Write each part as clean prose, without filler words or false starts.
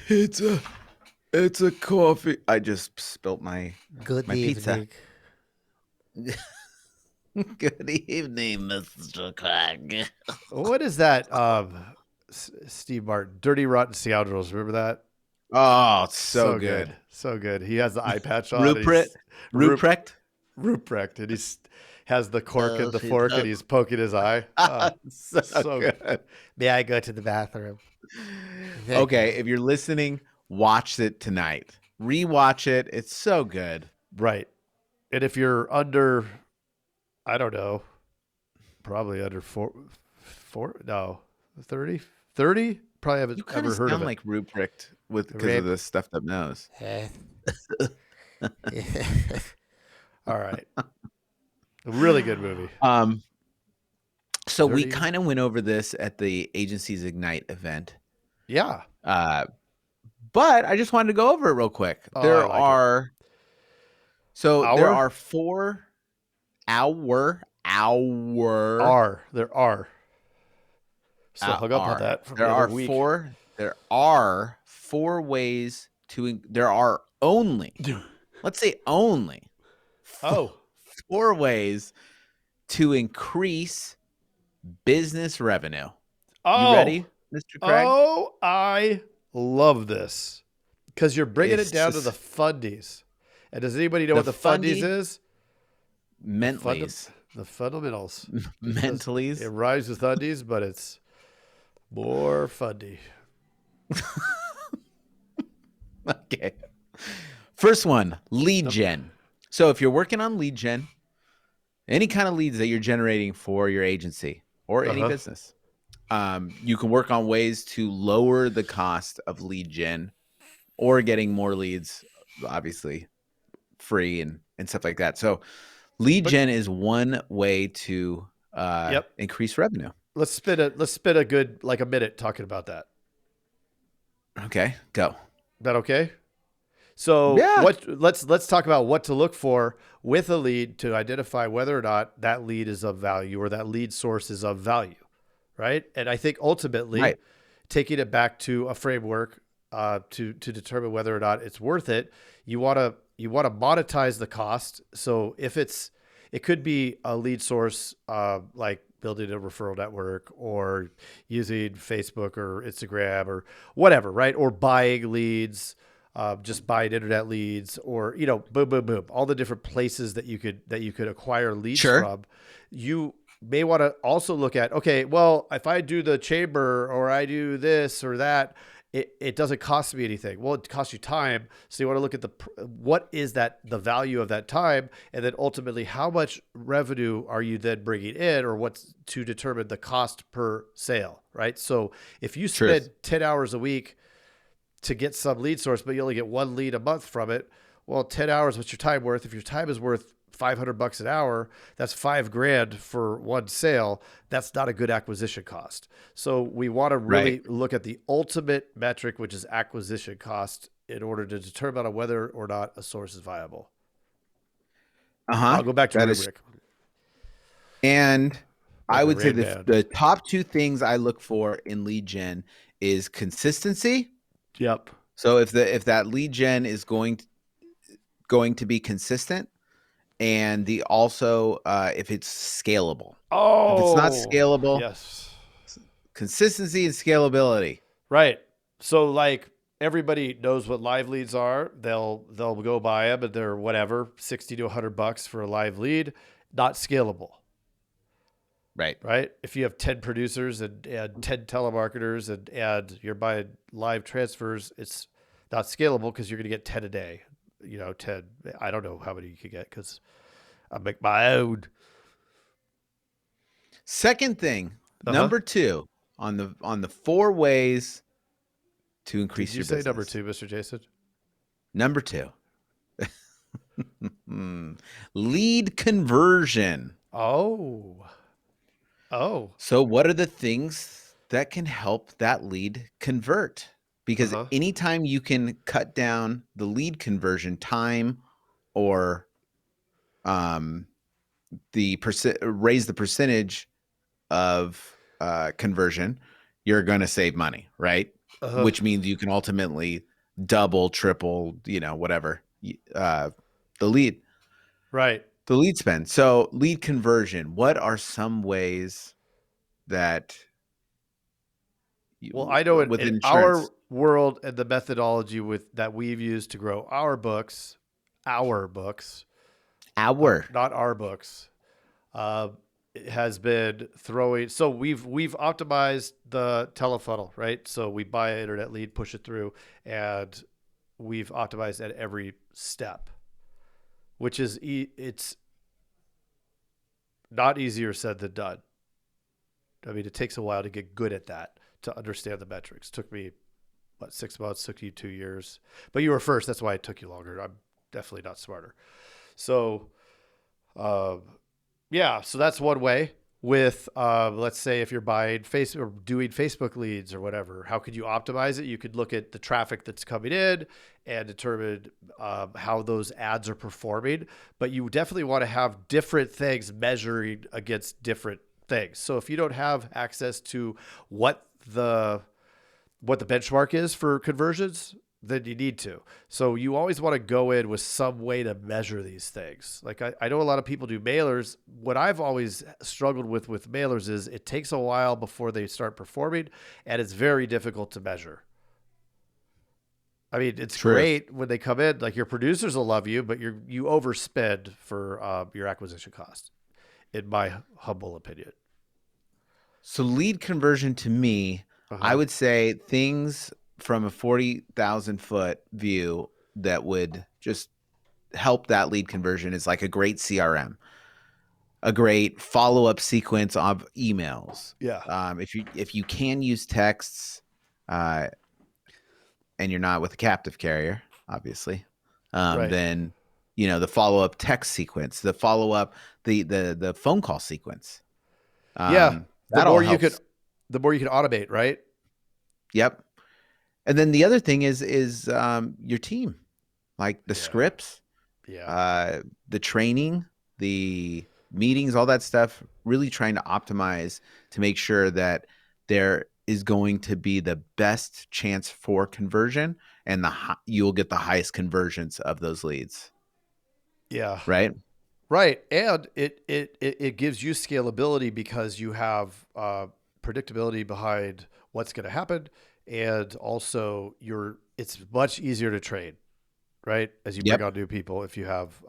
It's a it's a coffee. I just spilt my Good pizza. evening. Good evening, Mr. Craig. What is that? Steve Martin, Dirty Rotten Scoundrels. Remember that? Oh, it's so So good, good. so good. He has the eye patch on, and Rupert, he's Ruprecht. Ruprecht, and he's has the cork in Oh, the she fork, and does. he's poking his eye. Oh, So so good. good. May I go to the bathroom? Thank Okay, you. if you're listening, watch it tonight. Rewatch it. It's so good. Right. And if you're under, I don't know, probably under no, 30, 30. Probably You haven't kind of ever heard of sound it. like Ruprecht with because of Rip. the stuffed up nose. All right. A really good movie. Um, so we 30. kind of went over this at the agency's Ignite event. Yeah. Uh, but I just wanted to go over it real quick. Oh, I like it. There Hour? are 4 hour There are. Still hung up on are that from the other week. there are 4 ways there are only, let's say only Oh. 4 ways to increase business revenue. You Oh. ready, Mr. Craig? Oh, I love this. Because you're bringing it It's down to the just fundies. And does anybody know the what the fundies fundy is? The funda- mentalies. the fundamentals. Because it Mentalies. rhymes with undies, but it's more fundy. Okay. First one, lead gen. So if you're working on lead gen, any kind of leads that you're generating for your agency or any Uh-huh. business, you can work on ways to lower the cost of lead gen or getting more leads, obviously free and stuff like that. So lead But gen is one way to yep. increase revenue. Let's spend a good like a minute talking about that. Okay, go. That okay? So Yeah, let's talk about what to look for with a lead to identify whether or not that lead is of value or that lead source is of value, right? And I think ultimately right. taking it back to a framework to determine whether or not it's worth it, you want to monetize the cost. So it could be a lead source like building a referral network or using Facebook or Instagram or whatever, right? Or buying leads, just buying internet leads, or boom, boom, boom, all the different places that you could acquire leads Sure. from. You may want to also look at, okay, well, if I do the chamber or I do this or that, it doesn't cost me anything. Well, it costs you time. So you want to look at what is the value of that time, and then ultimately how much revenue are you then bringing in, or what's to determine the cost per sale, right? So if you spend Truth. 10 hours a week to get some lead source, but you only get one lead a month from it, well, 10 hours, what's your time worth? If your time is worth $500 an hour, that's $5,000 for one sale. That's not a good acquisition cost. So we want to Right. really look at the ultimate metric, which is acquisition cost, in order to determine whether or not a source is viable. Uh-huh. I'll go back to That is, rubric and I like a would say rain man. the top two things I look for in lead gen is consistency. Yep. So if that lead gen is going to be consistent, and the also if it's scalable. If it's not Oh, scalable, yes. consistency and scalability. Right. So like everybody knows what live leads are. They'll go buy them, and they're whatever, 60 to $100 for a live lead. Not scalable, Right. right? If you have 10 producers and 10 telemarketers and you're buying live transfers, it's not scalable because you're going to get 10 a day. 10. I don't know how many you could get because I make my own. Second thing, Uh huh. number 2 on the 4 ways to Did increase you your say number business. two, Mr. Jason? Number 2. Lead conversion. Oh. Oh. So what are the things that can help that lead convert? Uh Because huh. anytime you can cut down the lead conversion time or um, raise the percentage of conversion, you're going to save money, right? Uh-huh. which means you can ultimately double, triple, whatever, uh, the lead, Right. the lead spend. So lead conversion, what are some ways that Well, you, I know in with our insurance, world and the methodology with that we've used to grow our books, our, not our books, uh, it has been throwing. So we've optimized the telefunnel, right? So we buy an internet lead, push it through, and we've optimized at every step, which is it's not easier said than done. I mean, it takes a while to get good at that, to understand the metrics. Took me, what, 6 months, took you 2 years. But you were first. That's why it took you longer. I'm definitely not smarter. So, um, yeah, so that's one way. With, let's say, if you're buying face or doing Facebook leads or whatever, how could you optimize it? You could look at the traffic that's coming in and determine how those ads are performing. But you definitely want to have different things measuring against different things. So if you don't have access to what the what the benchmark is for conversions, then you need to. So you always want to go in with some way to measure these things. Like I know a lot of people do mailers. What I've always struggled with mailers is it takes a while before they start performing, and it's very difficult to measure. I mean, it's truth. great when they come in. Like your producers will love you, but you overspend for your acquisition cost, in my humble opinion. So lead conversion to me, Uh I huh. would say things from a 40,000 foot view that would just help that lead conversion is like a great CRM, a great follow-up sequence of emails. Yeah. If you can use texts, uh, and you're not with a captive carrier, obviously, Right. then the follow-up text sequence, the follow-up, the phone call sequence, Yeah. The that all more you can, helps. the more you can automate. Right. Yep. And then the other thing is your team, like the Yeah. scripts, Yeah. uh, the training, the meetings, all that stuff. Really trying to optimize to make sure that there is going to be the best chance for conversion, and you'll get the highest conversions of those leads. Yeah. Right? Right. And it gives you scalability because you have predictability behind what's going to happen. And also it's much easier to train, right? As you bring Yep. on new people, if you have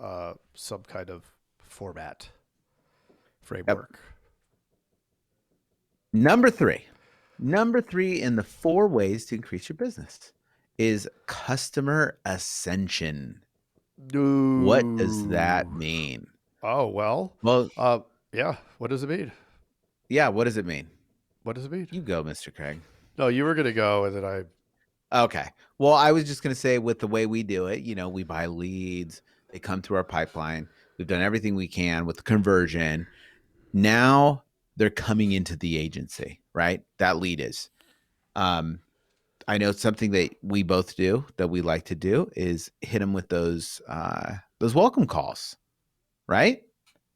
some kind of format Yep. framework. Number three. Number three in the 4 ways to increase your business is customer ascension. What does that No. mean? Oh, well, Well, uh, yeah. What does it mean? yeah, what does it mean? What does it mean? You go, Mr. Craig. No, you were going to go and then Okay. Well, I was just going to say with the way we do it, we buy leads, they come through our pipeline. We've done everything we can with the conversion. Now they're coming into the agency, right? That lead is. Um, I know something that we both do that we like to do is hit them with those welcome calls, right?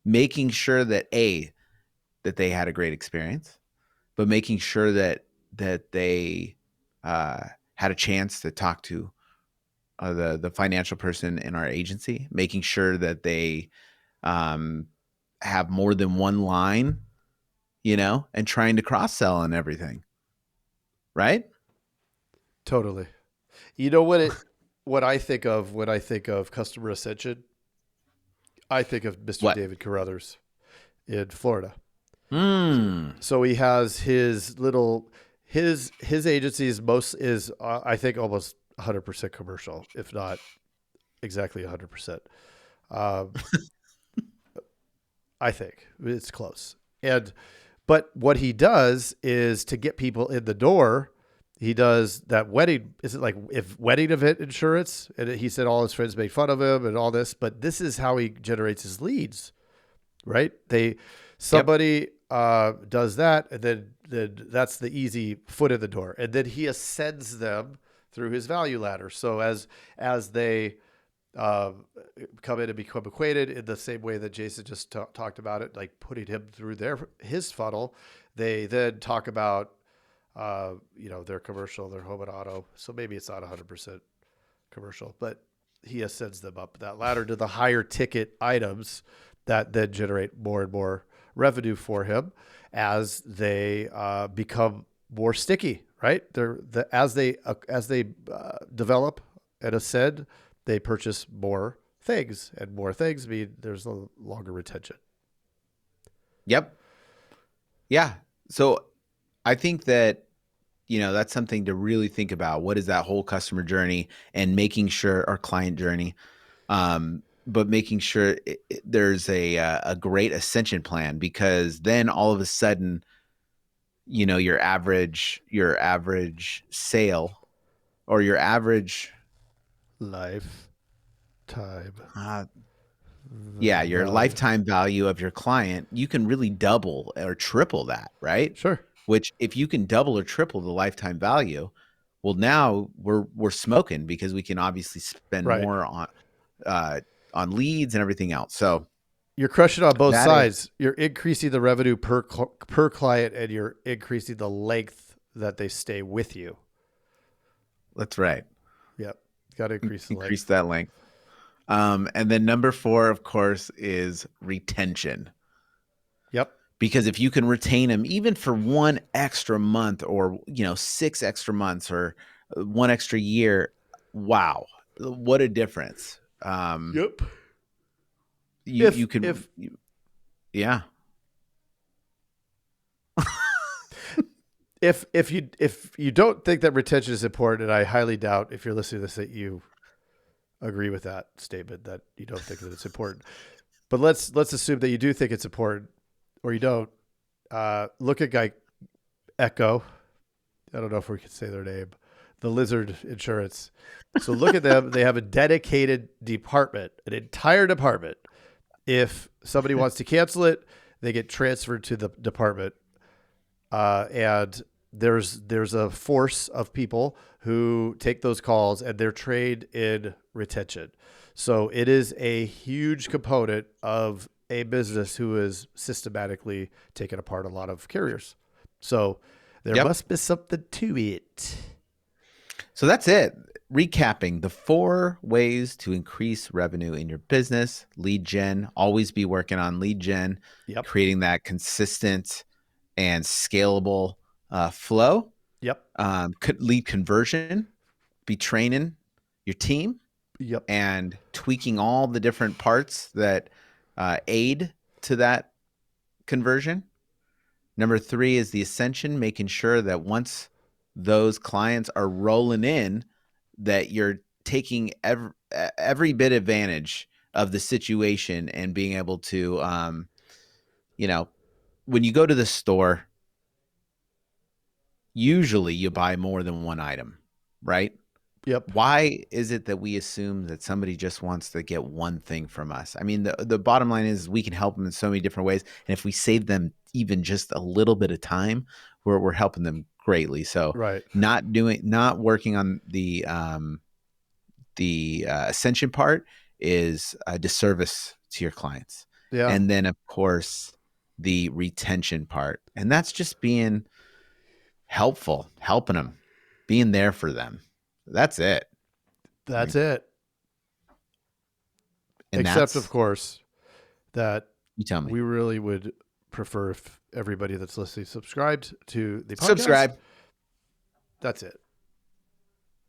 Making sure that they had a great experience, but making sure that they had a chance to talk to the financial person in our agency, making sure that they um, have more than one line, and trying to cross sell and everything, right? totally. You know what I think of when I think of customer ascension? I think of Mr. What? David Carruthers in Florida. Hmm. So he has his little his agency is most is I think almost 100% commercial, if not exactly 100%. Um, I think it's close. And but what he does is to get people in the door. He does that wedding. Is it like if wedding event insurance? And he said all his friends made fun of him and all this, but this is how he generates his leads, right? Yep. Somebody does that, and then that's the easy foot in the door, and then he ascends them through his value ladder. So as they uh, come in and become acquainted in the same way that Jason just talked about it, like putting him through his funnel, they then talk about They're commercial, they're home and auto. So maybe it's not 100% commercial, but he ascends them up that ladder to the higher ticket items that then generate more and more revenue for him as they become more sticky. Right? As they develop and ascend, they purchase more things, and more things mean there's a longer retention. Yep. Yeah. So I think that, that's something to really think about. What is that whole customer journey and making sure our client journey, but making sure there's a great ascension plan, because then all of a sudden, your average sale or your average, Lifetime uh, yeah, your value. lifetime value of your client, you can really double or triple that, right? Sure. Which if you can double or triple the lifetime value, well, now we're smoking, because we can obviously spend Right. more uh, on leads and everything else. So You're crushing on both that is sides. You're increasing the revenue per client, and you're increasing the length that they stay with you. that's right. Yep. Got to increase the Increase length. that length. And then number 4, of course, is retention. Yep. Because if you can retain them even for one extra month, or 6 extra months, or one extra year, wow, what a difference. Yep. You If could, if yeah. if you don't think that retention is important, and I highly doubt if you're listening to this that you agree with that statement, that you don't think that it's important. But let's assume that you do think it's important, or you don't. Look at Guy Echo. I don't know if we can say their name. The Lizard Insurance. So look at them. They have a dedicated department, an entire department. If somebody wants to cancel it, they get transferred to the department, and there's a force of people who take those calls, and they're trained in retention. So it is a huge component of a business who is systematically taken apart a lot of carriers. So there Yep. must be something to it. So that's it. Recapping the 4 ways to increase revenue in your business: lead gen, always be working on lead gen, Yep. creating that consistent and scalable flow. Yep. Lead conversion, be training your team Yep. and tweaking all the different parts that aid to that conversion. Number 3 is the ascension, making sure that once those clients are rolling in, that you're taking every bit advantage of the situation, and being able to, when you go to the store, usually you buy more than one item, right? Yep. Why is it that we assume that somebody just wants to get one thing from us? I mean, the bottom line is we can help them in so many different ways. And if we save them even just a little bit of time, we're helping them greatly. So Right. not working on the ascension part is a disservice to your clients. Yeah. And then, of course, the retention part. And that's just being helpful, helping them, being there for them. That's it. I That's mean, it. and Except, of that's, course, that you tell me. we really would prefer if everybody that's listening subscribed to the podcast. Subscribe. That's it.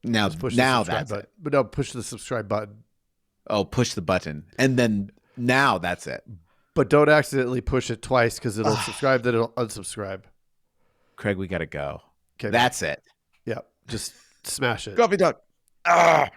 Now, Just push the now subscribe that's button. it. But no, push the subscribe button. Oh, push the button. And then now that's it. But don't accidentally push it twice, because it'll Oh, subscribe, then it'll unsubscribe. Craig, we got to go. Okay, bye. That's it. Yeah. Just smash it. Coffee dog. Ah.